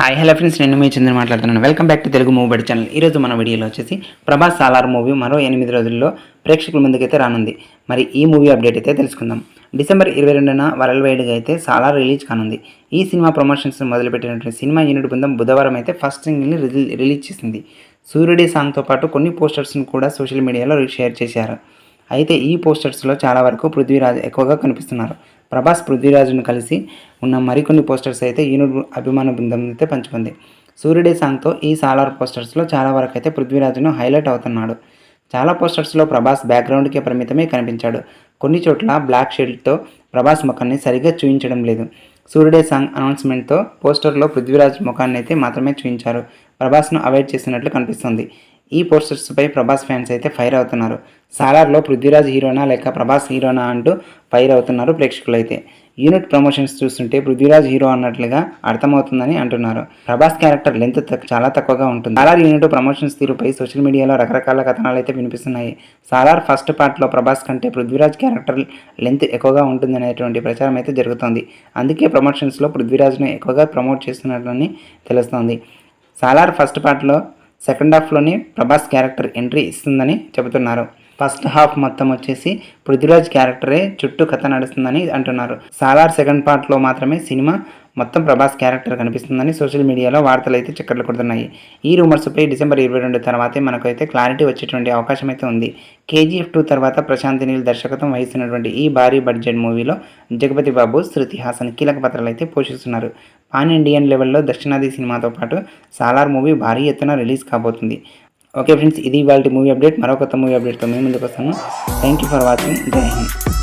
Hi hello friends, నేను మీ చంద్ర మాట్లాడుతున్నాను. Welcome back to Telugu movie బడి ఛానల్. ఈరోజు మన వీడియోలో వచ్చేసి ప్రభాస్ సాలార్ మూవీ మరో 8 రోజుల్లో ప్రేక్షకుల ముందుకైతే రానుంది. మరి ఈ మూవీ అప్డేట్ అయితే తెలుసుకుందాం. డిసెంబర్ 22న వరల్డ్ వైడ్గా అయితే సాలార్ రిలీజ్ కానుంది. ఈ సినిమా ప్రమోషన్స్ మొదలుపెట్టినటువంటి సినిమా యూనిట్ బృందం బుధవారం అయితే ఫస్ట్ సింగిల్ని రిలీజ్ చేసింది. సూర్యుడి సాంగ్తో పాటు కొన్ని పోస్టర్స్ని కూడా సోషల్ మీడియాలో షేర్ చేశారు. అయితే ఈ పోస్టర్స్లో చాలా వరకు పృథ్వీరాజ్ ఎక్కువగా కనిపిస్తున్నారు. ప్రభాస్ పృథ్వీరాజ్ను కలిసి ఉన్న మరికొన్ని పోస్టర్స్ అయితే యూనిట్ అభిమాన బృందం అయితే పంచుకుంది. సూర్యుడే సాంగ్తో ఈ సాలార్ పోస్టర్స్లో చాలా వరకు అయితే పృథ్వీరాజ్ను హైలైట్ అవుతున్నాడు. చాలా పోస్టర్స్లో ప్రభాస్ బ్యాక్గ్రౌండ్కే పరిమితమే కనిపించాడు. కొన్ని చోట్ల బ్లాక్ షేడ్తో ప్రభాస్ ముఖాన్ని సరిగ్గా చూపించడం లేదు. సూర్యుడే సాంగ్ అనౌన్స్మెంట్తో పోస్టర్లో పృథ్వీరాజ్ ముఖాన్ని అయితే మాత్రమే చూపించారు. ప్రభాస్ను అవాయిడ్ చేసినట్లు కనిపిస్తుంది. ఈ పోస్టర్స్పై ప్రభాస్ ఫ్యాన్స్ అయితే ఫైర్ అవుతున్నారు. సాలార్లో పృథ్వీరాజ్ హీరోనా లేక ప్రభాస్ హీరోనా అంటూ ఫైర్ అవుతున్నారు ప్రేక్షకులు అయితే. యూనిట్ ప్రమోషన్స్ చూస్తుంటే పృథ్వీరాజ్ హీరో అన్నట్లుగా అర్థమవుతుందని అంటున్నారు. ప్రభాస్ క్యారెక్టర్ లెంత్ చాలా తక్కువగా ఉంటుంది. సాలార్ యూనిట్ ప్రమోషన్స్ తీరుపై సోషల్ మీడియాలో రకరకాల కథనాలు అయితే వినిపిస్తున్నాయి. సాలార్ ఫస్ట్ పార్ట్లో ప్రభాస్ కంటే పృథ్వీరాజ్ క్యారెక్టర్ లెంత్ ఎక్కువగా ఉంటుందనేటువంటి ప్రచారం అయితే జరుగుతోంది. అందుకే ప్రమోషన్స్లో పృథ్వీరాజ్ను ఎక్కువగా ప్రమోట్ చేస్తున్నట్లని తెలుస్తోంది. సాలార్ ఫస్ట్ పార్ట్లో సెకండ్ హాఫ్లోనే ప్రభాస్ క్యారెక్టర్ ఎంట్రీ ఇస్తుందని చెబుతున్నారు. ఫస్ట్ హాఫ్ మొత్తం వచ్చేసి పృథ్వీరాజ్ క్యారెక్టరే చుట్టూ కథ నడుస్తుందని అంటున్నారు. సాలార్ సెకండ్ పార్ట్లో మాత్రమే సినిమా మొత్తం ప్రభాస్ క్యారెక్టర్ కనిపిస్తుందని సోషల్ మీడియాలో వార్తలు అయితే చక్కర్లు కొడుతున్నాయి. ఈ రూమర్స్పై డిసెంబర్ 22 తర్వాతే మనకైతే క్లారిటీ వచ్చేటువంటి అవకాశం అయితే ఉంది. KGF 2 తర్వాత ప్రశాంత్ నీల్ దర్శకత్వం వహిస్తున్నటువంటి ఈ భారీ బడ్జెట్ మూవీలో జగపతి బాబు, శృతి హాసన్ కీలక పాత్రలు అయితే పోషిస్తున్నారు. పాన్ ఇండియన్ లెవెల్లో దక్షిణాది సినిమాతో పాటు సాలార్ మూవీ భారీ ఎత్తున రిలీజ్ కాబోతుంది. ఓకే ఫ్రెండ్స్, ఇది ఇవాళ మూవీ అప్డేట్. మరో కొత్త మూవీ అప్డేట్తో మేము ముందుకు వస్తాను. Thank you for watching. జై హింద్.